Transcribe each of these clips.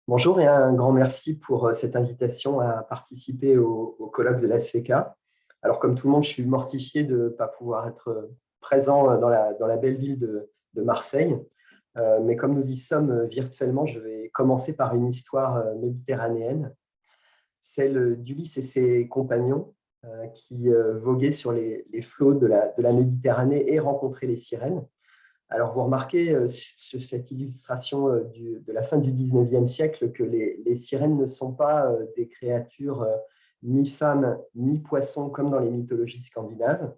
Bonjour et un grand merci pour cette invitation à participer au colloque de l'ASFECA. Alors, comme tout le monde, je suis mortifié de ne pas pouvoir être présent dans la belle ville de Marseille. Mais comme nous y sommes virtuellement, je vais commencer par une histoire méditerranéenne, celle d'Ulysse et ses compagnons qui voguaient sur les flots de la Méditerranée et rencontraient les sirènes. Alors, vous remarquez sur cette illustration de la fin du 19e siècle que les sirènes ne sont pas des créatures mi-femmes, mi-poissons comme dans les mythologies scandinaves,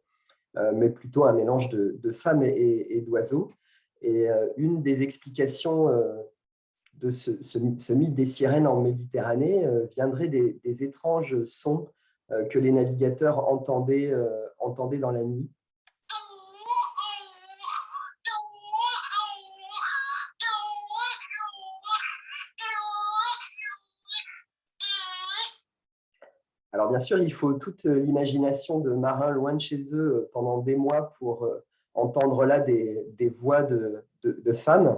mais plutôt un mélange de femmes et d'oiseaux. Et une des explications de ce mythe des sirènes en Méditerranée viendrait des étranges sons que les navigateurs entendaient dans la nuit. Alors, bien sûr, il faut toute l'imagination de marins loin de chez eux pendant des mois pour entendre là des voix de femmes.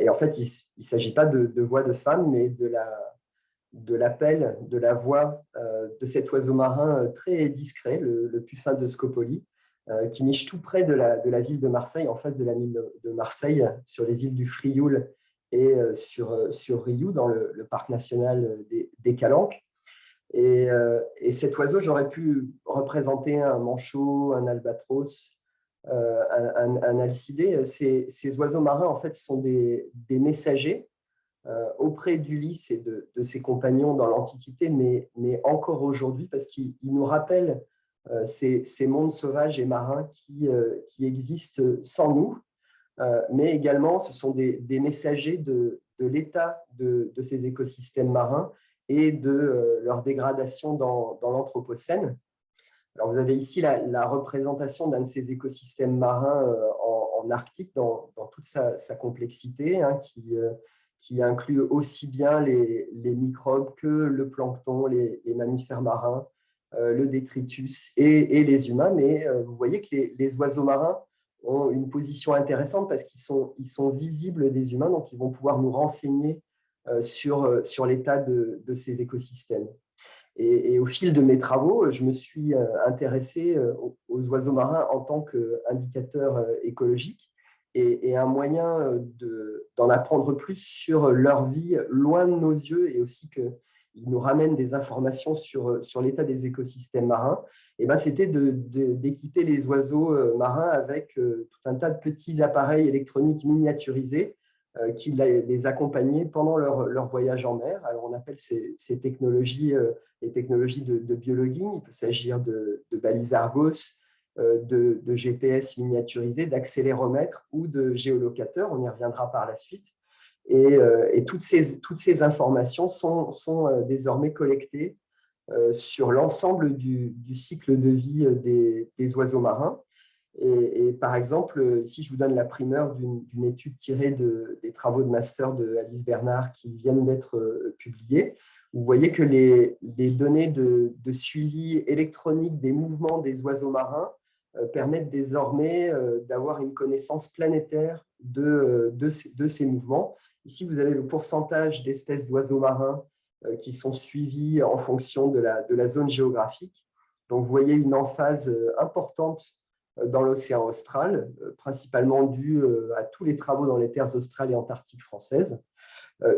Et en fait, il ne s'agit pas de voix de femmes, mais de l'appel, de la voix de cet oiseau marin très discret, le puffin de Scopoli, qui niche tout près de la ville de Marseille, en face de la ville de Marseille, sur les îles du Frioul et sur Riou, dans le parc national des Calanques. Et cet oiseau, j'aurais pu représenter un manchot, un albatros, un alcidé. Ces oiseaux marins, en fait, sont des messagers auprès d'Ulysse et de ses compagnons dans l'Antiquité, mais encore aujourd'hui, parce qu'ils nous rappellent ces mondes sauvages et marins qui existent sans nous, mais également, ce sont des messagers de l'état de ces écosystèmes marins et de leur dégradation dans l'Anthropocène. Alors, vous avez ici la représentation d'un de ces écosystèmes marins en Arctique dans toute sa complexité, hein, qui inclut aussi bien les microbes que le plancton, les mammifères marins, le détritus et les humains. Mais vous voyez que les oiseaux marins ont une position intéressante parce qu'ils sont visibles des humains, donc ils vont pouvoir nous renseigner sur l'état de ces écosystèmes. Et au fil de mes travaux, je me suis intéressé aux oiseaux marins en tant qu'indicateur écologique et un moyen d'en apprendre plus sur leur vie loin de nos yeux et aussi qu'ils nous ramènent des informations sur l'état des écosystèmes marins. Et ben, c'était d'équiper les oiseaux marins avec tout un tas de petits appareils électroniques miniaturisés qui les accompagnaient pendant leur voyage en mer. Alors, on appelle ces technologies les technologies de biologuing. Il peut s'agir de balises Argos, de GPS miniaturisés, d'accéléromètres ou de géolocateurs. On y reviendra par la suite. Et toutes ces informations sont désormais collectées sur l'ensemble du cycle de vie des oiseaux marins. Et par exemple, ici, je vous donne la primeur d'une étude tirée des travaux de master de Alice Bernard qui viennent d'être publiés. Vous voyez que les données de suivi électronique des mouvements des oiseaux marins permettent désormais d'avoir une connaissance planétaire de ces mouvements. Ici, vous avez le pourcentage d'espèces d'oiseaux marins qui sont suivis en fonction de la zone géographique. Donc, vous voyez une emphase importante dans l'océan austral, principalement due à tous les travaux dans les terres australes et antarctiques françaises,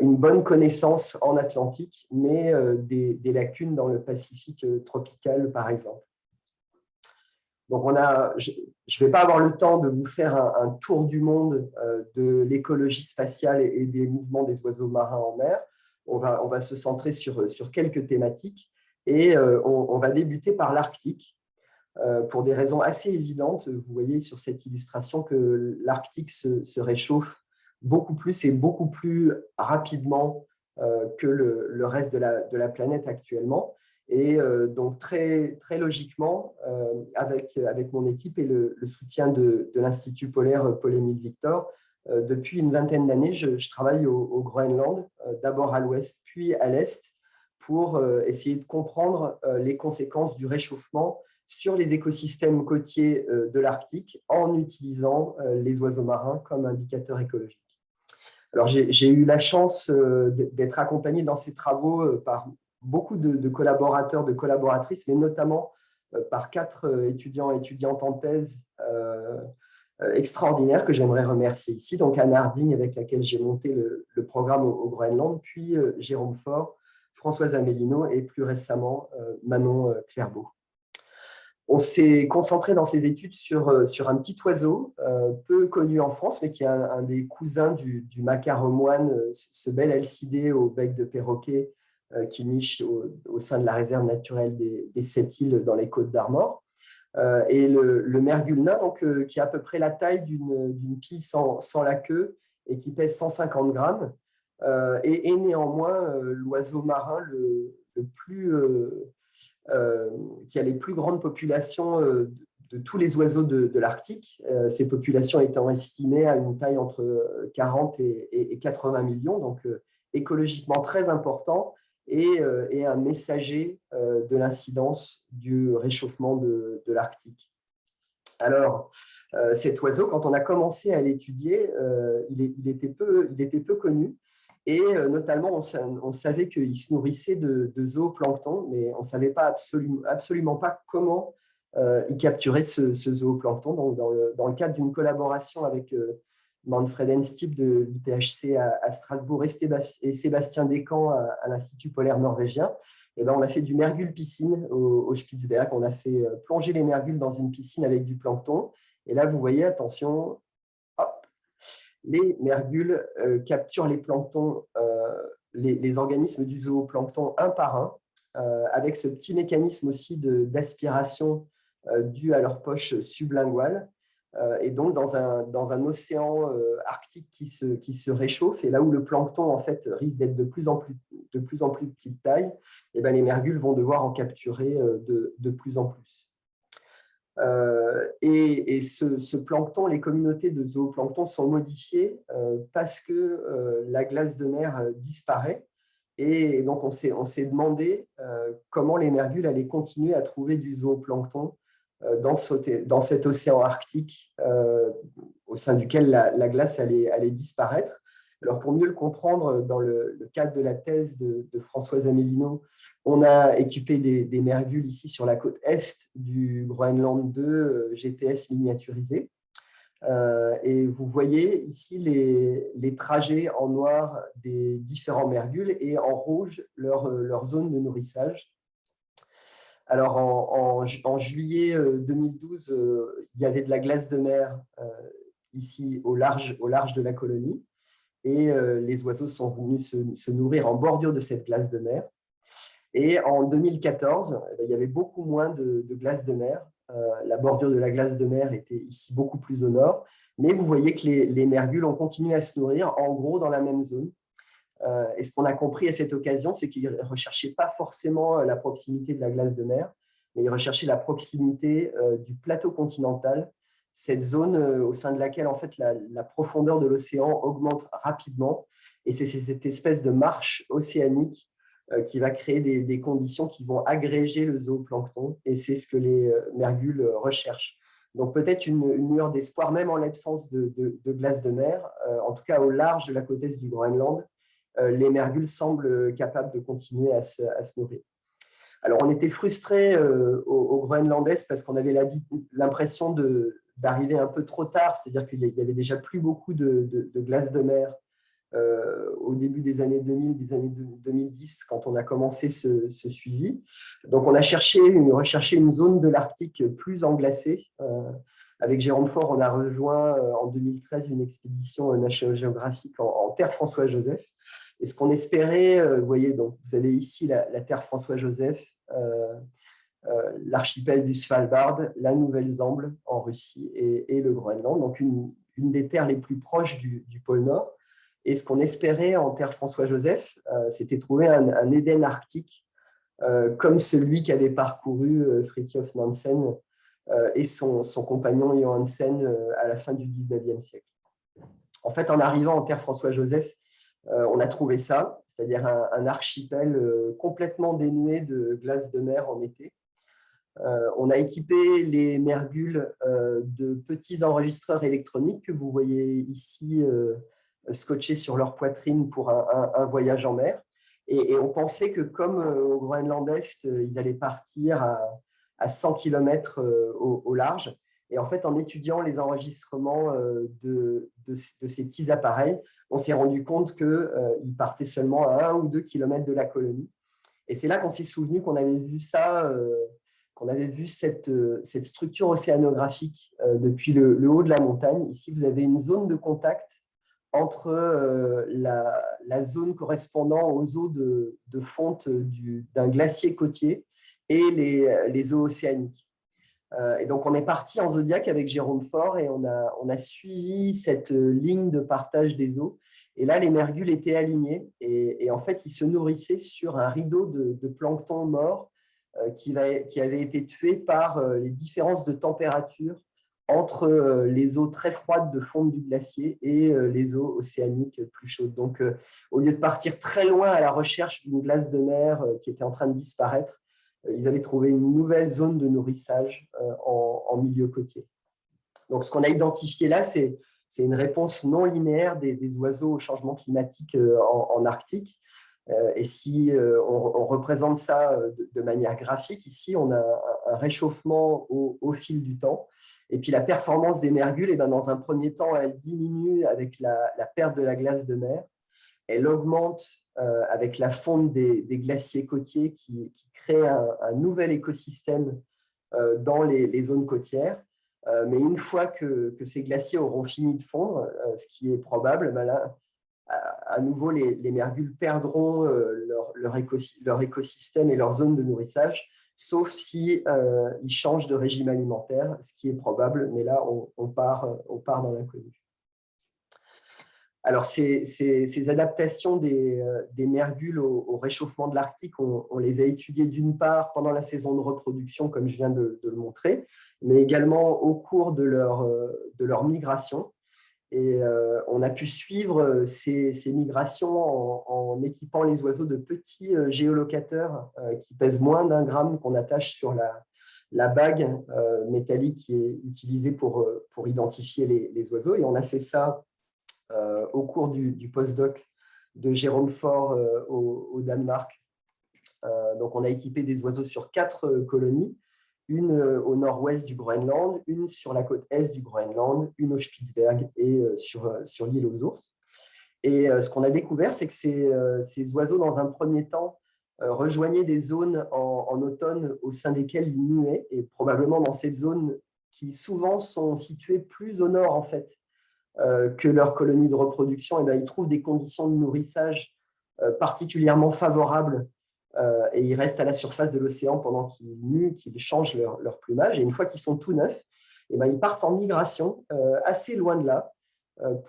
une bonne connaissance en Atlantique, mais des lacunes dans le Pacifique tropical, par exemple. Donc, je ne vais pas avoir le temps de vous faire un tour du monde de l'écologie spatiale et des mouvements des oiseaux marins en mer. On va se centrer sur quelques thématiques et on va débuter par l'Arctique. Pour des raisons assez évidentes. Vous voyez sur cette illustration que l'Arctique se réchauffe beaucoup plus et beaucoup plus rapidement que le reste de la planète actuellement. Et donc, très, très logiquement, avec mon équipe et le soutien de l'Institut polaire Paul-Émile Victor, depuis une vingtaine d'années, je travaille au Groenland, d'abord à l'ouest, puis à l'est, pour essayer de comprendre les conséquences du réchauffement sur les écosystèmes côtiers de l'Arctique en utilisant les oiseaux marins comme indicateur écologique. Alors, j'ai eu la chance d'être accompagné dans ces travaux par beaucoup de collaborateurs, de collaboratrices, mais notamment par 4 étudiants et étudiantes en thèse extraordinaires que j'aimerais remercier ici. Donc, Anne Harding, avec laquelle j'ai monté le programme au Groenland, puis Jérôme Faure, Françoise Amélino et plus récemment Manon Clairbeau. On s'est concentré dans ces études sur un petit oiseau peu connu en France, mais qui est un des cousins du macaron moine, ce bel alcidé au bec de perroquet qui niche au sein de la réserve naturelle des Sept-Îles dans les Côtes d'Armor. Et le mergule nain, donc, qui a à peu près la taille d'une pie sans la queue et qui pèse 150 grammes, est néanmoins l'oiseau marin le plus qui a les plus grandes populations de tous les oiseaux de l'Arctique, ces populations étant estimées à une taille entre 40 et 80 millions, donc écologiquement très important et un messager de l'incidence du réchauffement de l'Arctique. Alors, cet oiseau, quand on a commencé à l'étudier, il était peu connu. Et notamment, on savait qu'il se nourrissait de zooplancton, mais on ne savait pas absolument pas comment il capturait ce zooplancton. Donc, dans le cadre d'une collaboration avec Manfred Enstip de l'IPHC à Strasbourg et Sébastien Descamps à l'Institut polaire norvégien, eh ben, on a fait du mergule piscine au Spitzberg. On a fait plonger les mergules dans une piscine avec du plancton. Et là, vous voyez, attention, hop, les mergules capturent les planctons, les organismes du zooplancton un par un, avec ce petit mécanisme aussi d'aspiration dû à leur poche sublinguale. Et donc, dans un océan arctique qui se réchauffe, et là où le plancton en fait, risque d'être de plus en plus petite taille, et ben, les mergules vont devoir en capturer de plus en plus. Et ce plancton, les communautés de zooplancton sont modifiées parce que la glace de mer disparaît. Et donc, on s'est demandé comment les mergules allaient continuer à trouver du zooplancton dans cet océan arctique au sein duquel la glace allait disparaître. Alors, pour mieux le comprendre, dans le cadre de la thèse de Françoise Amélino, on a équipé des mergules ici sur la côte est du Groenland 2 GPS miniaturisé. Et vous voyez ici les trajets en noir des différents mergules et en rouge leur zone de nourrissage. Alors, en juillet 2012, il y avait de la glace de mer ici au large de la colonie. Et les oiseaux sont venus se nourrir en bordure de cette glace de mer. Et en 2014, il y avait beaucoup moins de glace de mer. La bordure de la glace de mer était ici beaucoup plus au nord. Mais vous voyez que les mergules ont continué à se nourrir, en gros, dans la même zone. Et ce qu'on a compris à cette occasion, c'est qu'ils ne recherchaient pas forcément la proximité de la glace de mer, mais ils recherchaient la proximité du plateau continental, cette zone au sein de laquelle en fait, la profondeur de l'océan augmente rapidement. Et c'est cette espèce de marche océanique qui va créer des conditions qui vont agréger le zooplancton. Et c'est ce que les mergules recherchent. Donc peut-être une lueur d'espoir, même en l'absence de glace de mer, en tout cas au large de la côte est du Groenland, les mergules semblent capables de continuer à se nourrir. Alors, on était frustrés au Groenland Est parce qu'on avait l'impression d'arriver un peu trop tard, c'est-à-dire qu'il y avait déjà plus beaucoup de glace de mer au début des années 2000, des années 2010, quand on a commencé ce suivi. Donc, on a recherché une zone de l'Arctique plus englacée. Avec Jérôme Faure, on a rejoint en 2013 une expédition National Geographic en terre François-Joseph. Et ce qu'on espérait, vous voyez, donc vous avez ici la terre François-Joseph, l'archipel du Svalbard, la Nouvelle-Zambie en Russie et le Groenland, donc une des terres les plus proches du pôle Nord. Et ce qu'on espérait en terre François-Joseph, c'était trouver un Éden arctique comme celui qu'avait parcouru Fridtjof Nansen et son compagnon Johansen à la fin du 19e siècle. En fait, en arrivant en terre François-Joseph, on a trouvé ça, c'est-à-dire un archipel complètement dénué de glace de mer en été. On a équipé les mergules de petits enregistreurs électroniques que vous voyez ici scotchés sur leur poitrine pour un voyage en mer. Et on pensait que comme au Groenland-Est, ils allaient partir à 100 km au large. Et en fait, en étudiant les enregistrements de ces petits appareils, on s'est rendu compte qu'ils partaient seulement à 1 ou 2 km de la colonie. Et c'est là qu'on s'est souvenu qu'on avait vu ça, qu'on avait vu cette structure océanographique depuis le haut de la montagne. Ici, vous avez une zone de contact entre la zone correspondant aux eaux de fonte d'un glacier côtier et les eaux océaniques. Et donc, on est parti en Zodiac avec Jérôme Faure et on a suivi cette ligne de partage des eaux. Et là, les mergules étaient alignés et en fait, ils se nourrissaient sur un rideau de plancton mort qui avait été tué par les différences de température entre les eaux très froides de fonte du glacier et les eaux océaniques plus chaudes. Donc, au lieu de partir très loin à la recherche d'une glace de mer qui était en train de disparaître, ils avaient trouvé une nouvelle zone de nourrissage en milieu côtier. Donc, ce qu'on a identifié là, c'est une réponse non linéaire des oiseaux au changement climatique en Arctique. Et si on représente ça de manière graphique, ici, on a un réchauffement au fil du temps. Et puis, la performance des mergules, et bien, dans un premier temps, elle diminue avec la perte de la glace de mer. Elle augmente avec la fonte des glaciers côtiers qui crée un nouvel écosystème dans les zones côtières. Mais une fois que ces glaciers auront fini de fondre, ce qui est probable, ben là, à nouveau, les mergules perdront leur écosystème et leur zone de nourrissage, sauf si ils changent de régime alimentaire, ce qui est probable, mais là, on part dans l'inconnu. Alors, ces adaptations des mergules au réchauffement de l'Arctique, on les a étudiées d'une part pendant la saison de reproduction, comme je viens de le montrer, mais également au cours de leur migration. Et on a pu suivre ces migrations en équipant les oiseaux de petits géolocateurs qui pèsent moins d'1 gramme qu'on attache sur la bague métallique qui est utilisée pour identifier les oiseaux. Et on a fait ça au cours du postdoc de Jérôme Faure au Danemark. Donc, on a équipé des oiseaux sur 4 colonies, une au nord-ouest du Groenland, une sur la côte est du Groenland, une au Spitzberg et sur l'île aux ours. Et ce qu'on a découvert, c'est que ces oiseaux, dans un premier temps, rejoignaient des zones en automne au sein desquelles ils muaient, et probablement dans ces zones qui souvent sont situées plus au nord, en fait, que leur colonie de reproduction. Et bien, ils trouvent des conditions de nourrissage particulièrement favorables et ils restent à la surface de l'océan pendant qu'ils muent, qu'ils changent leur plumage. Et une fois qu'ils sont tout neufs, et ben, ils partent en migration assez loin de là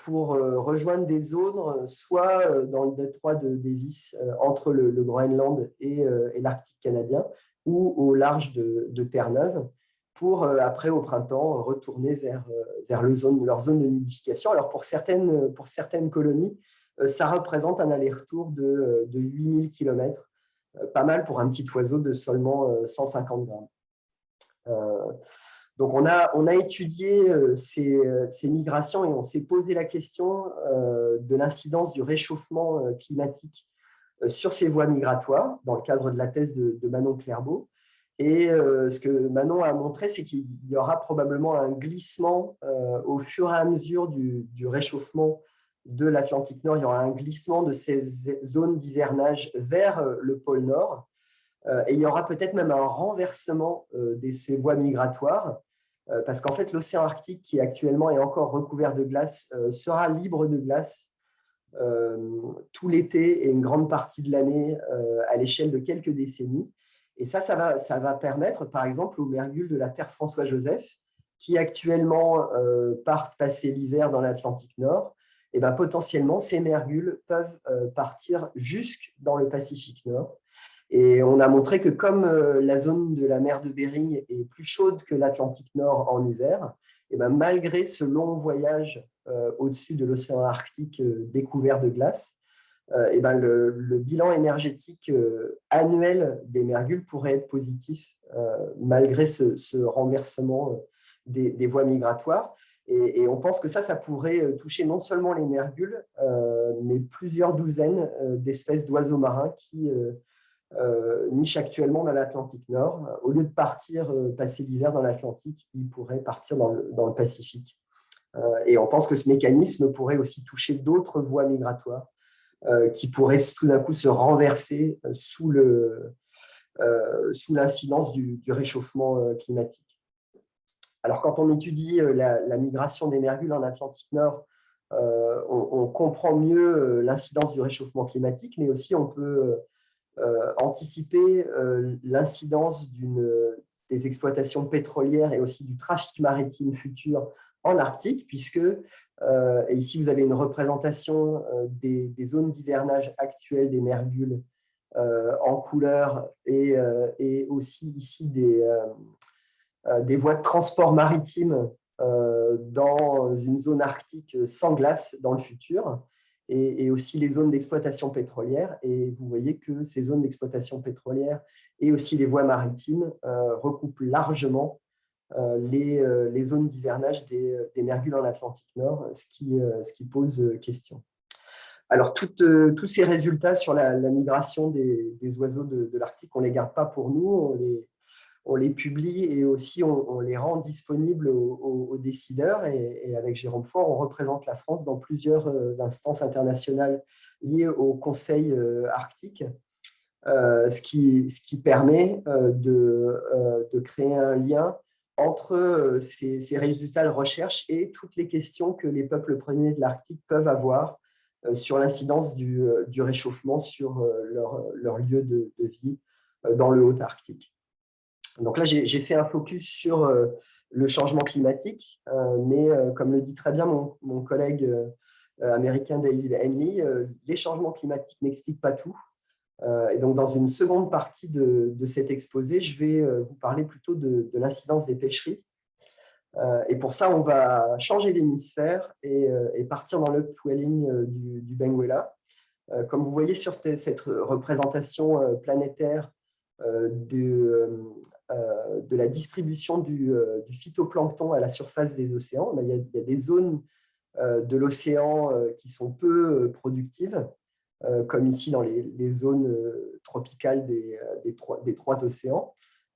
pour rejoindre des zones, soit dans le détroit de Davis, entre le Groenland et l'Arctique canadien, ou au large de Terre-Neuve, pour après, au printemps, retourner vers leur zone de nidification. Alors, pour certaines colonies, ça représente un aller-retour de 8000 km, pas mal pour un petit oiseau de seulement 150 grammes. Donc, on a étudié ces migrations et on s'est posé la question de l'incidence du réchauffement climatique sur ces voies migratoires dans le cadre de la thèse de Manon Clairbeau. Et ce que Manon a montré, c'est qu'il y aura probablement un glissement au fur et à mesure du réchauffement de l'Atlantique Nord. Il y aura un glissement de ces zones d'hivernage vers le pôle Nord. Et il y aura peut-être même un renversement de ces voies migratoires, parce qu'en fait, l'océan Arctique, qui actuellement est encore recouvert de glace, sera libre de glace tout l'été et une grande partie de l'année à l'échelle de quelques décennies. Et ça va permettre, par exemple, aux mergules de la Terre François-Joseph, qui actuellement partent passer l'hiver dans l'Atlantique Nord, et ben, potentiellement, ces mergules peuvent partir jusque dans le Pacifique Nord. Et on a montré que comme la zone de la mer de Bering est plus chaude que l'Atlantique Nord en hiver, et ben, malgré ce long voyage au-dessus de l'océan Arctique découvert de glace, et ben, le bilan énergétique annuel des mergules pourrait être positif malgré ce renversement des voies migratoires. Et on pense que ça pourrait toucher non seulement les mergules, mais plusieurs douzaines d'espèces d'oiseaux marins qui nichent actuellement dans l'Atlantique Nord. Au lieu de partir passer l'hiver dans l'Atlantique, ils pourraient partir dans le Pacifique. Et on pense que ce mécanisme pourrait aussi toucher d'autres voies migratoires qui pourraient tout d'un coup se renverser sous l'incidence du réchauffement climatique. Alors, quand on étudie la migration des mergules en Atlantique Nord, on comprend mieux l'incidence du réchauffement climatique, mais aussi on peut anticiper l'incidence des exploitations pétrolières et aussi du trafic maritime futur en Arctique, puisque et ici vous avez une représentation des zones d'hivernage actuelles des mergules en couleur et aussi ici des voies de transport maritime dans une zone arctique sans glace dans le futur, et aussi les zones d'exploitation pétrolière. Et vous voyez que ces zones d'exploitation pétrolière et aussi les voies maritimes recoupent largement les zones d'hivernage des mergules en Atlantique Nord, ce qui pose question. Alors, tous ces résultats sur la migration des oiseaux de l'Arctique, on ne les garde pas pour nous, on les publie et aussi on les rend disponibles aux décideurs. Et avec Jérôme Faure, on représente la France dans plusieurs instances internationales liées au Conseil arctique, ce qui permet de créer un lien entre ces résultats de recherche et toutes les questions que les peuples premiers de l'Arctique peuvent avoir sur l'incidence du réchauffement sur leur lieu de vie dans le haut Arctique. Donc là, j'ai fait un focus sur le changement climatique, mais comme le dit très bien mon collègue américain David Henley, les changements climatiques n'expliquent pas tout. Et donc, dans une seconde partie de cet exposé, je vais vous parler plutôt de l'incidence des pêcheries. Et pour ça, on va changer d'hémisphère et partir dans l'upwelling du Benguela. Comme vous voyez sur cette représentation planétaire de la distribution du phytoplancton à la surface des océans, il y a des zones de l'océan qui sont peu productives, comme ici dans les zones tropicales des trois océans.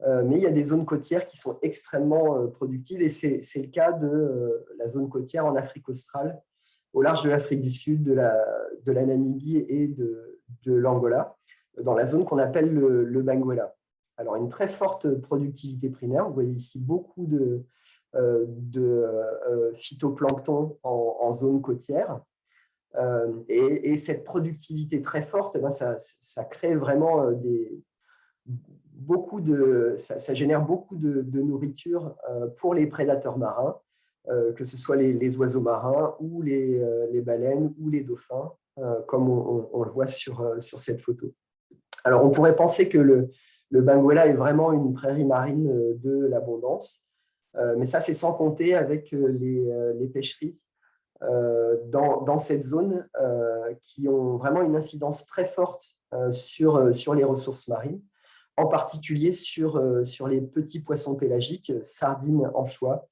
Mais il y a des zones côtières qui sont extrêmement productives, et c'est le cas de la zone côtière en Afrique australe, au large de l'Afrique du Sud, de la Namibie et de l'Angola, dans la zone qu'on appelle le Benguela. Alors, une très forte productivité primaire. Vous voyez ici beaucoup de phytoplancton en zone côtière. Et cette productivité très forte, ça crée vraiment ça génère beaucoup de nourriture pour les prédateurs marins, que ce soit les oiseaux marins ou les baleines ou les dauphins, comme on le voit sur cette photo. Alors, on pourrait penser que le Benguela est vraiment une prairie marine de l'abondance, mais ça, c'est sans compter avec les pêcheries dans cette zone qui ont vraiment une incidence très forte sur les ressources marines, en particulier sur les petits poissons pélagiques, sardines, anchois,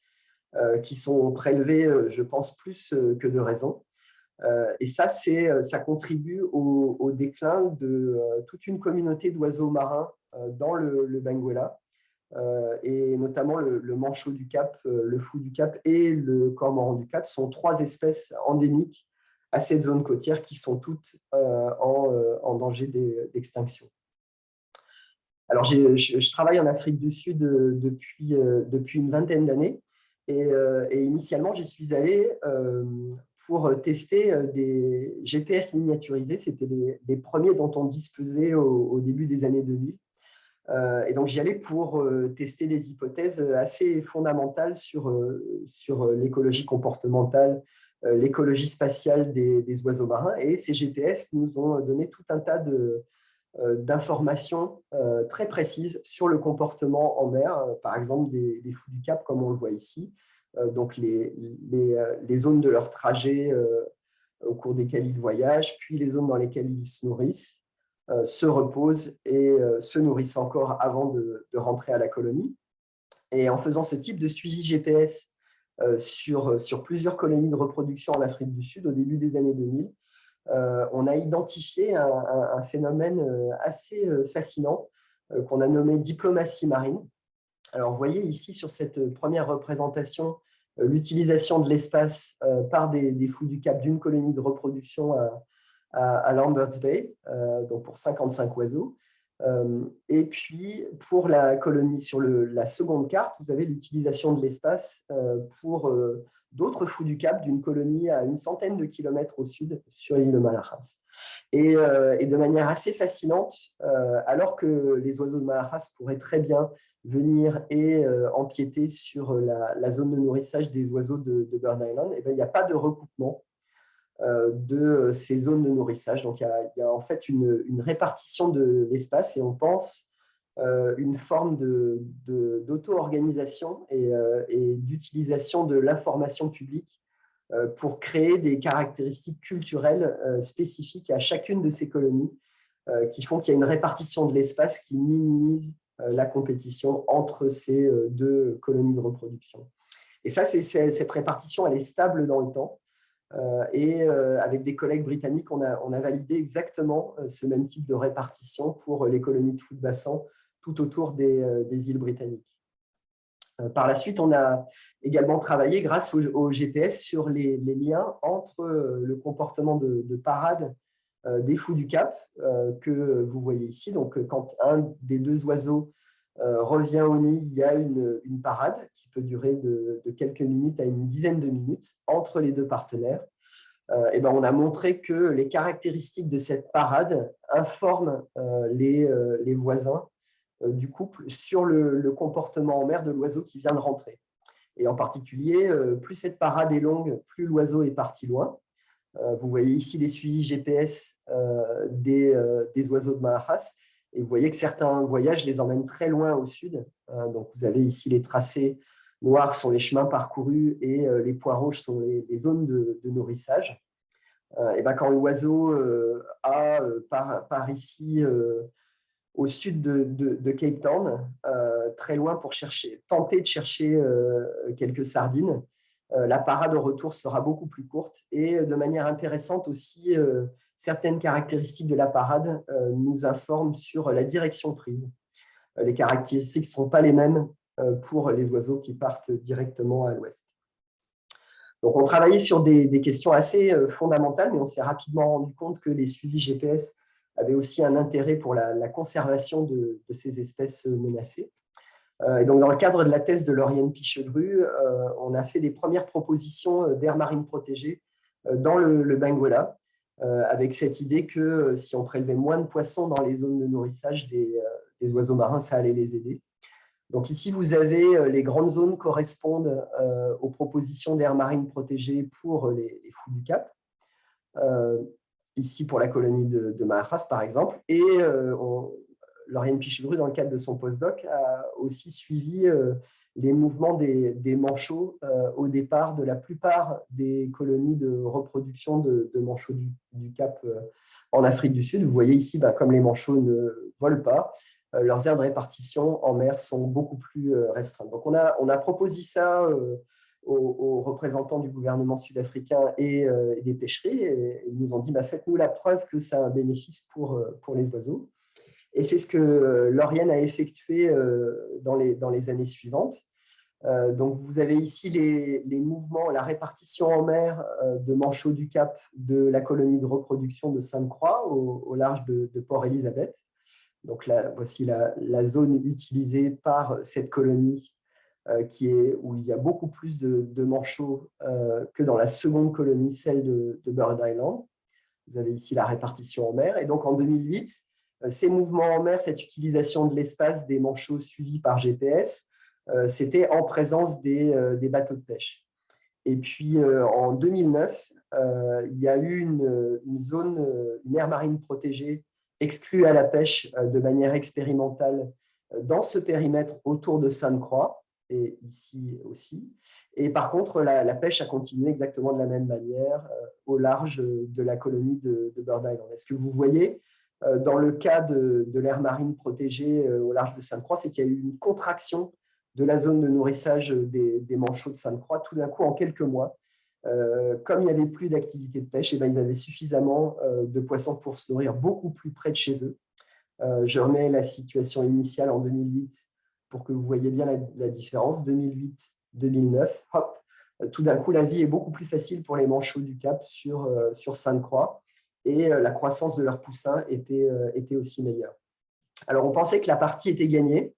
qui sont prélevés, je pense, plus que de raison. Et ça contribue au déclin de toute une communauté d'oiseaux marins dans le Benguela, et notamment le manchot du Cap, le fou du Cap et le cormoran du Cap sont trois espèces endémiques à cette zone côtière qui sont toutes en danger d'extinction. Alors, je travaille en Afrique du Sud depuis une vingtaine d'années, et initialement, j'y suis allé pour tester des GPS miniaturisés. C'était les premiers dont on disposait au début des années 2000. Et donc, j'y allais pour tester des hypothèses assez fondamentales sur l'écologie comportementale, l'écologie spatiale des oiseaux marins. Et ces GPS nous ont donné tout un tas d'informations très précises sur le comportement en mer, par exemple des fous du Cap, comme on le voit ici, donc les zones de leur trajet au cours desquelles ils voyagent, puis les zones dans lesquelles ils se nourrissent, se reposent et se nourrissent encore avant de rentrer à la colonie. Et en faisant ce type de suivi GPS sur plusieurs colonies de reproduction en Afrique du Sud au début des années 2000. On a identifié un phénomène assez fascinant qu'on a nommé diplomatie marine. Alors, vous voyez ici sur cette première représentation l'utilisation de l'espace par des fous du Cap d'une colonie de reproduction à Lambert's Bay, donc pour 55 oiseaux. Et puis, pour la colonie, sur la seconde carte, vous avez l'utilisation de l'espace pour d'autres fous du Cap d'une colonie à une centaine de kilomètres au sud sur l'île de Malajas. Et de manière assez fascinante, alors que les oiseaux de Malajas pourraient très bien venir et empiéter sur la zone de nourrissage des oiseaux de Bird Island, et bien, il n'y a pas de recoupement de ces zones de nourrissage. Donc, il y a en fait une répartition de l'espace et on pense une forme d'auto-organisation et d'utilisation de l'information publique pour créer des caractéristiques culturelles spécifiques à chacune de ces colonies qui font qu'il y a une répartition de l'espace qui minimise la compétition entre ces deux colonies de reproduction. Et ça, cette répartition, elle est stable dans le temps. Et avec des collègues britanniques, on a validé exactement ce même type de répartition pour les colonies de fous de bassin tout autour des îles britanniques. Par la suite, on a également travaillé grâce au GPS sur les liens entre le comportement de parade des fous du Cap que vous voyez ici. Donc, quand un des deux oiseaux revient au nid, il y a une parade qui peut durer de quelques minutes à une dizaine de minutes entre les deux partenaires. Et ben, on a montré que les caractéristiques de cette parade informent les voisins du couple sur le comportement en mer de l'oiseau qui vient de rentrer. Et en particulier, plus cette parade est longue, plus l'oiseau est parti loin. Vous voyez ici les suivis GPS des oiseaux de Malajas. Et vous voyez que certains voyages les emmènent très loin au sud. Donc, vous avez ici les tracés noirs sont les chemins parcourus et les points rouges sont les zones de nourrissage. Et ben, quand l'oiseau part ici au sud de Cape Town, très loin pour tenter de chercher quelques sardines, la parade au retour sera beaucoup plus courte et de manière intéressante aussi, certaines caractéristiques de la parade nous informent sur la direction prise. Les caractéristiques ne seront pas les mêmes pour les oiseaux qui partent directement à l'ouest. Donc, on travaillait sur des questions assez fondamentales, mais on s'est rapidement rendu compte que les suivis GPS avaient aussi un intérêt pour la conservation de ces espèces menacées. Et donc, dans le cadre de la thèse de Lauriane Pichegru, on a fait des premières propositions d'aires marines protégées dans le Benguela, avec cette idée que si on prélevait moins de poissons dans les zones de nourrissage des oiseaux marins, ça allait les aider. Donc ici, vous avez les grandes zones correspondent aux propositions d'aires marines protégées pour les fous du Cap. Ici, pour la colonie de Malajas, par exemple. Et Lauriane Pichegru, dans le cadre de son postdoc, a aussi suivi les mouvements des manchots au départ de la plupart des colonies de reproduction de manchots du Cap en Afrique du Sud. Vous voyez ici, comme les manchots ne volent pas, leurs aires de répartition en mer sont beaucoup plus restreintes. Donc, on a proposé ça aux représentants du gouvernement sud-africain et des pêcheries. Et ils nous ont dit, faites-nous la preuve que ça a un bénéfice pour les oiseaux. Et c'est ce que Lauriane a effectué dans les années suivantes. Donc, vous avez ici les mouvements, la répartition en mer de manchots du Cap de la colonie de reproduction de Sainte-Croix au large de Port-Elizabeth. Donc là, voici la zone utilisée par cette colonie où il y a beaucoup plus de manchots que dans la seconde colonie, celle de Bird Island. Vous avez ici la répartition en mer. Et donc en 2008, ces mouvements en mer, cette utilisation de l'espace des manchots suivis par GPS, c'était en présence des bateaux de pêche. Et puis en 2009, il y a eu une aire marine protégée exclue à la pêche de manière expérimentale dans ce périmètre autour de Sainte-Croix et ici aussi. Et par contre, la pêche a continué exactement de la même manière au large de la colonie de Bird Island. Est-ce que vous voyez, dans le cas de l'aire marine protégée au large de Sainte-Croix, c'est qu'il y a eu une contraction de la zone de nourrissage des manchots de Sainte-Croix. Tout d'un coup, en quelques mois, comme il n'y avait plus d'activité de pêche, et ben, ils avaient suffisamment de poissons pour se nourrir beaucoup plus près de chez eux. Je remets la situation initiale en 2008 pour que vous voyez bien la différence. 2008-2009, hop, tout d'un coup, la vie est beaucoup plus facile pour les manchots du Cap sur Sainte-Croix et la croissance de leurs poussins était aussi meilleure. Alors, on pensait que la partie était gagnée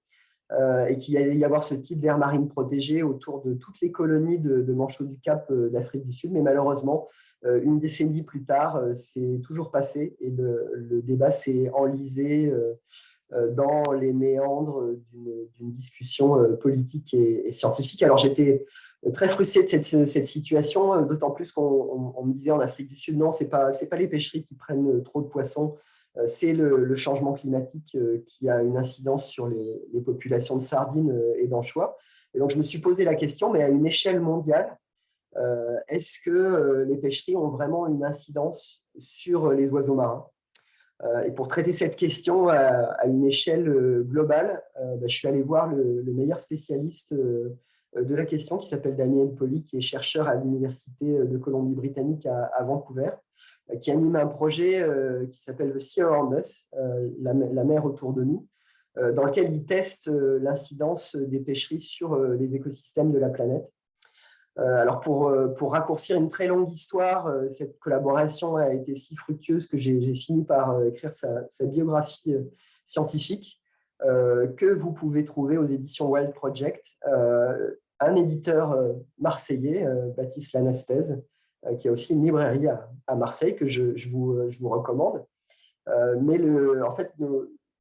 et qu'il allait y avoir ce type d'aire marine protégée autour de toutes les colonies de manchots du Cap d'Afrique du Sud, mais malheureusement, une décennie plus tard, c'est toujours pas fait et le débat s'est enlisé dans les méandres d'une discussion politique et scientifique. Alors, j'étais très frustré de cette situation, d'autant plus qu'on me disait en Afrique du Sud, non, ce n'est pas les pêcheries qui prennent trop de poissons, c'est le changement climatique qui a une incidence sur les populations de sardines et d'anchois. Et donc, je me suis posé la question, mais à une échelle mondiale, est-ce que les pêcheries ont vraiment une incidence sur les oiseaux marins? Et pour traiter cette question à une échelle globale, je suis allé voir le meilleur spécialiste de la question qui s'appelle Daniel Pauly, qui est chercheur à l'Université de Colombie-Britannique à Vancouver, qui anime un projet qui s'appelle The Sea Around Us, la mer autour de nous, dans lequel il teste l'incidence des pêcheries sur les écosystèmes de la planète. Alors, pour raccourcir une très longue histoire, cette collaboration a été si fructueuse que j'ai fini par écrire sa biographie scientifique que vous pouvez trouver aux éditions Wild Project. Un éditeur marseillais, Baptiste Lanaspez, qui a aussi une librairie à Marseille que je vous recommande. Mais en fait,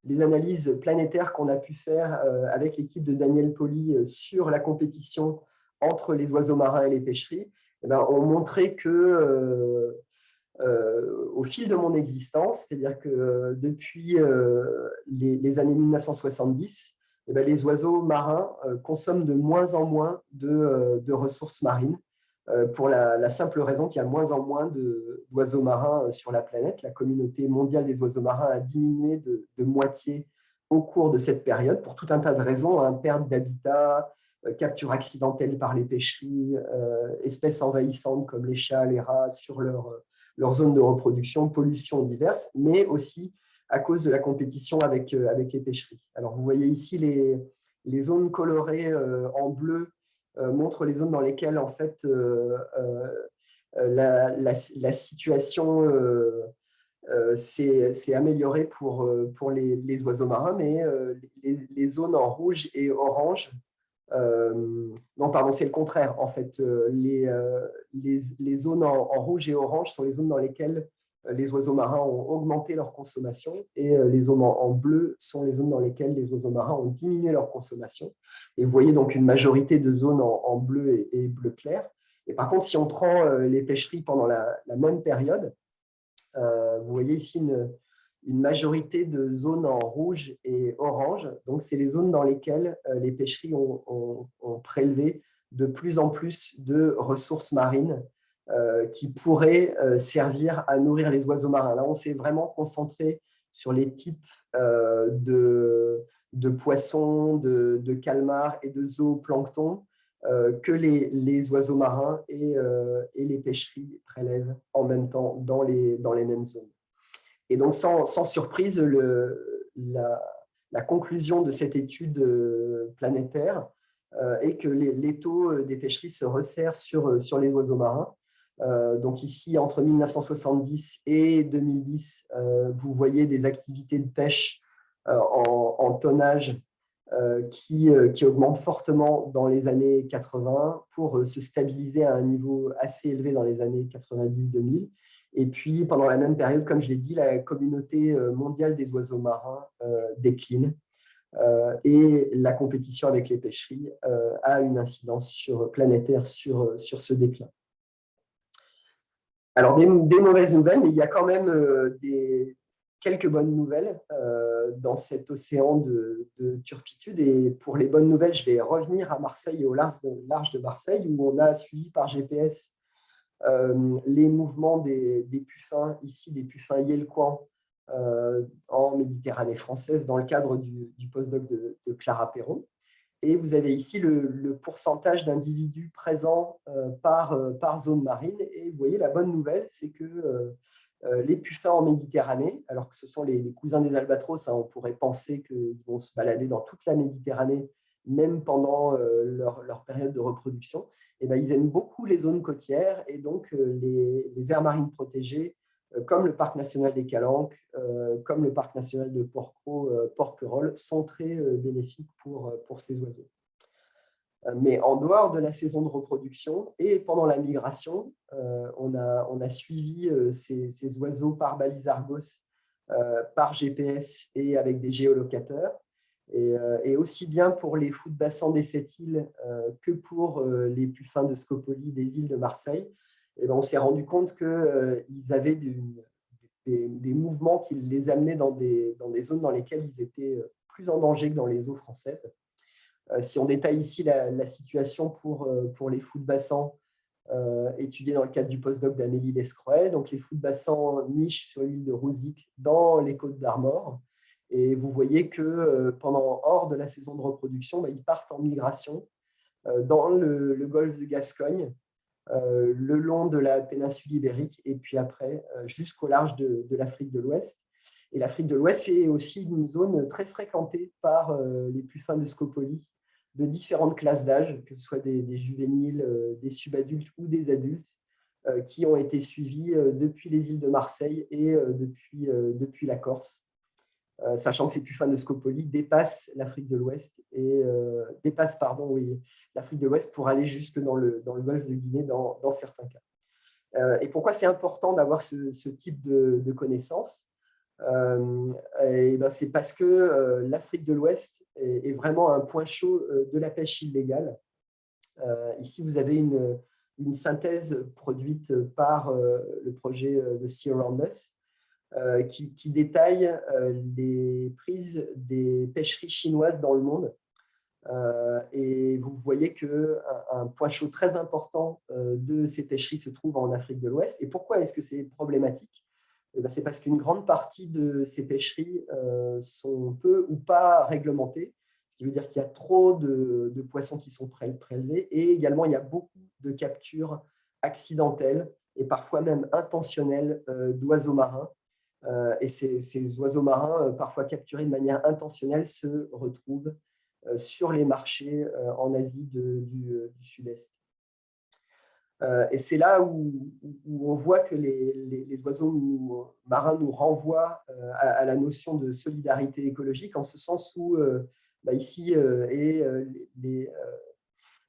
les analyses planétaires qu'on a pu faire avec l'équipe de Daniel Pauly sur la compétition entre les oiseaux marins et les pêcheries, ont montré que au fil de mon existence, c'est-à-dire que depuis les années 1970, les oiseaux marins consomment de moins en moins de ressources marines pour la simple raison qu'il y a moins en moins d'oiseaux marins sur la planète. La communauté mondiale des oiseaux marins a diminué de moitié au cours de cette période pour tout un tas de raisons, perte d'habitat, capture accidentelle par les pêcheries, espèces envahissantes comme les chats, les rats sur leur zone de reproduction, pollution diverses, mais aussi à cause de la compétition avec les pêcheries. Alors, vous voyez ici les zones colorées en bleu montrent les zones dans lesquelles, en fait, la situation s'est améliorée pour les oiseaux marins, mais les zones en rouge et orange non, pardon, c'est le contraire. En fait, les zones en rouge et orange sont les zones dans lesquelles les oiseaux marins ont augmenté leur consommation et les zones en bleu sont les zones dans lesquelles les oiseaux marins ont diminué leur consommation. Et vous voyez donc une majorité de zones en bleu et bleu clair. Et par contre, si on prend les pêcheries pendant la même période, vous voyez ici une majorité de zones en rouge et orange. Donc, c'est les zones dans lesquelles les pêcheries ont prélevé de plus en plus de ressources marines qui pourraient servir à nourrir les oiseaux marins. Là, on s'est vraiment concentré sur les types de poissons, de calmars et de zooplancton que les oiseaux marins et les pêcheries prélèvent en même temps dans les mêmes zones. Et donc, sans surprise, la conclusion de cette étude planétaire est que les taux des pêcheries se resserrent sur les oiseaux marins. Donc ici, entre 1970 et 2010, vous voyez des activités de pêche en tonnage qui augmentent fortement dans les années 80 pour se stabiliser à un niveau assez élevé dans les années 90-2000. Et puis, pendant la même période, comme je l'ai dit, la communauté mondiale des oiseaux marins décline et la compétition avec les pêcheries a une incidence planétaire sur ce déclin. Alors, des mauvaises nouvelles, mais il y a quand même quelques bonnes nouvelles dans cet océan de turpitude. Et pour les bonnes nouvelles, je vais revenir à Marseille et au large de Marseille, où on a suivi par GPS les mouvements des puffins, ici des puffins yelkouans en Méditerranée française, dans le cadre du postdoc de Clara Perron. Et vous avez ici le pourcentage d'individus présents par zone marine. Et vous voyez, la bonne nouvelle, c'est que les puffins en Méditerranée, alors que ce sont les cousins des albatros, hein, on pourrait penser qu'ils vont se balader dans toute la Méditerranée, même pendant leur période de reproduction, et ben, ils aiment beaucoup les zones côtières et donc les aires marines protégées, comme le parc national des Calanques, comme le parc national de Porquerolles, sont très bénéfiques pour ces oiseaux. Mais en dehors de la saison de reproduction et pendant la migration, on a suivi ces oiseaux par balise Argos, par GPS et avec des géolocateurs. Et aussi bien pour les fous de bassin des 7 îles que pour les puffins de Scopoli des îles de Marseille, et ben on s'est rendu compte qu'ils avaient des mouvements qui les amenaient dans des zones dans lesquelles ils étaient plus en danger que dans les eaux françaises. Si on détaille ici la situation pour les fous de bassin étudiés dans le cadre du postdoc d'Amélie Lescroel, donc les fous de bassin nichent sur l'île de Rouzic dans les Côtes d'Armor. Et vous voyez que hors de la saison de reproduction, ils partent en migration dans le golfe de Gascogne, le long de la péninsule ibérique et puis après jusqu'au large de l'Afrique de l'Ouest. Et l'Afrique de l'Ouest, c'est aussi une zone très fréquentée par les puffins de Scopoli de différentes classes d'âge, que ce soit des juvéniles, des subadultes ou des adultes, qui ont été suivis depuis les îles de Marseille et depuis la Corse. Sachant que ces puffins de Scopoli dépassent l'Afrique de l'Ouest et l'Afrique de l'Ouest pour aller jusque dans le golfe de Guinée dans certains cas. Et pourquoi c'est important d'avoir ce type de connaissances? C'est parce que l'Afrique de l'Ouest est vraiment un point chaud de la pêche illégale. Ici, vous avez une synthèse produite par le projet de Sea Around Us, qui détaille les prises des pêcheries chinoises dans le monde. Et vous voyez qu'un point chaud très important de ces pêcheries se trouve en Afrique de l'Ouest. Et pourquoi est-ce que c'est problématique? C'est parce qu'une grande partie de ces pêcheries sont peu ou pas réglementées, ce qui veut dire qu'il y a trop de poissons qui sont prélevés et également il y a beaucoup de captures accidentelles et parfois même intentionnelles d'oiseaux marins. Et ces oiseaux marins, parfois capturés de manière intentionnelle, se retrouvent sur les marchés en Asie du Sud-Est. Et c'est là où on voit que les oiseaux marins nous renvoient à la notion de solidarité écologique, en ce sens où ici, les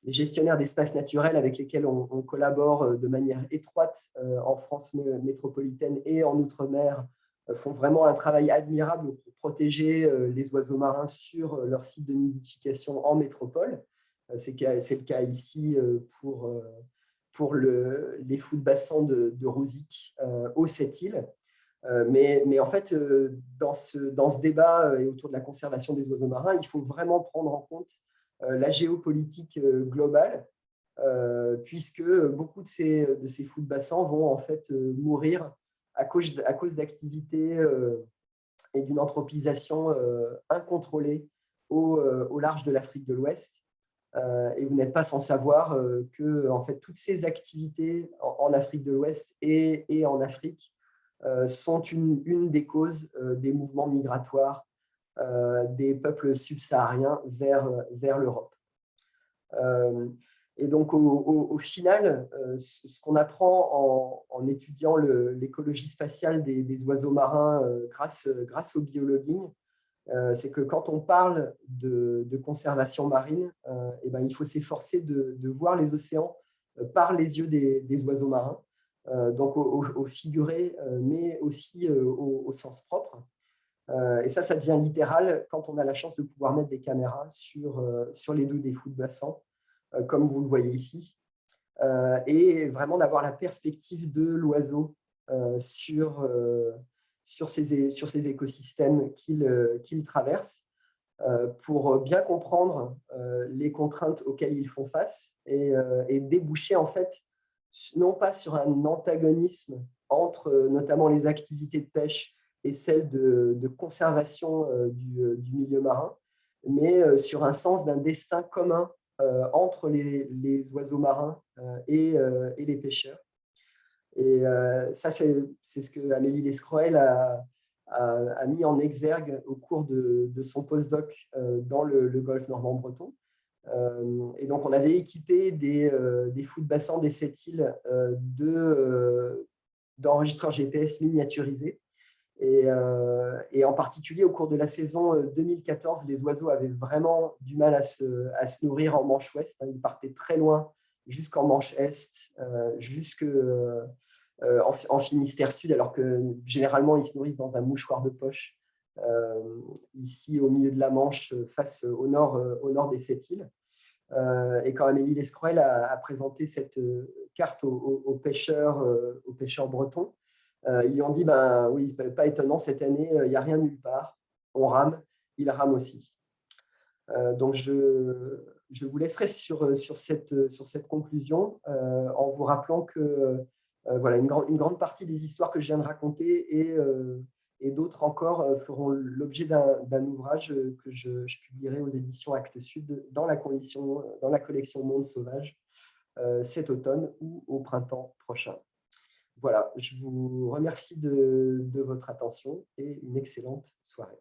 gestionnaires d'espaces naturels avec lesquels on collabore de manière étroite en France métropolitaine et en Outre-mer font vraiment un travail admirable pour protéger les oiseaux marins sur leur site de nidification en métropole. C'est le cas ici pour les fous de bassin de Rouzic aux 7 îles. Mais en fait, dans ce débat et autour de la conservation des oiseaux marins, il faut vraiment prendre en compte la géopolitique globale, puisque beaucoup de ces fous de bassin vont en fait mourir à cause d'activités et d'une anthropisation incontrôlée au large de l'Afrique de l'Ouest. Et vous n'êtes pas sans savoir que en fait, toutes ces activités en Afrique de l'Ouest et en Afrique sont une des causes des mouvements migratoires des peuples subsahariens vers l'Europe. Et donc, au final, ce qu'on apprend en étudiant l'écologie spatiale des oiseaux marins grâce au biologuing, c'est que quand on parle de conservation marine, il faut s'efforcer de voir les océans par les yeux des oiseaux marins, donc au figuré, mais aussi au sens propre. Et ça devient littéral quand on a la chance de pouvoir mettre des caméras sur les dos des fous de bassin, comme vous le voyez ici, et vraiment d'avoir la perspective de l'oiseau sur ces écosystèmes qu'il traverse, pour bien comprendre les contraintes auxquelles ils font face et déboucher en fait non pas sur un antagonisme entre notamment les activités de pêche et celles de conservation du milieu marin, mais sur un sens d'un destin commun entre les oiseaux marins et les pêcheurs. Et ça, c'est ce que Amélie Lescroel a mis en exergue au cours de son postdoc dans le golfe normand-breton. Et donc, on avait équipé des fous de bassin des 7 îles d'enregistreurs GPS miniaturisés. Et en particulier, au cours de la saison 2014, les oiseaux avaient vraiment du mal à se nourrir en Manche Ouest. Ils partaient très loin, jusqu'en Manche Est, en Finistère Sud, alors que généralement, ils se nourrissent dans un mouchoir de poche, ici au milieu de la Manche, face au nord des 7 îles. Et quand Amélie Lescroel a présenté cette carte aux pêcheurs bretons, ils lui ont dit, ben oui, pas étonnant, cette année, il n'y a rien nulle part. On rame, il rame aussi. Donc, je vous laisserai sur cette conclusion en vous rappelant que voilà, une grande partie des histoires que je viens de raconter et d'autres encore feront l'objet d'un ouvrage que je publierai aux éditions Actes Sud dans la collection Monde Sauvage cet automne ou au printemps prochain. Voilà, je vous remercie de votre attention et une excellente soirée.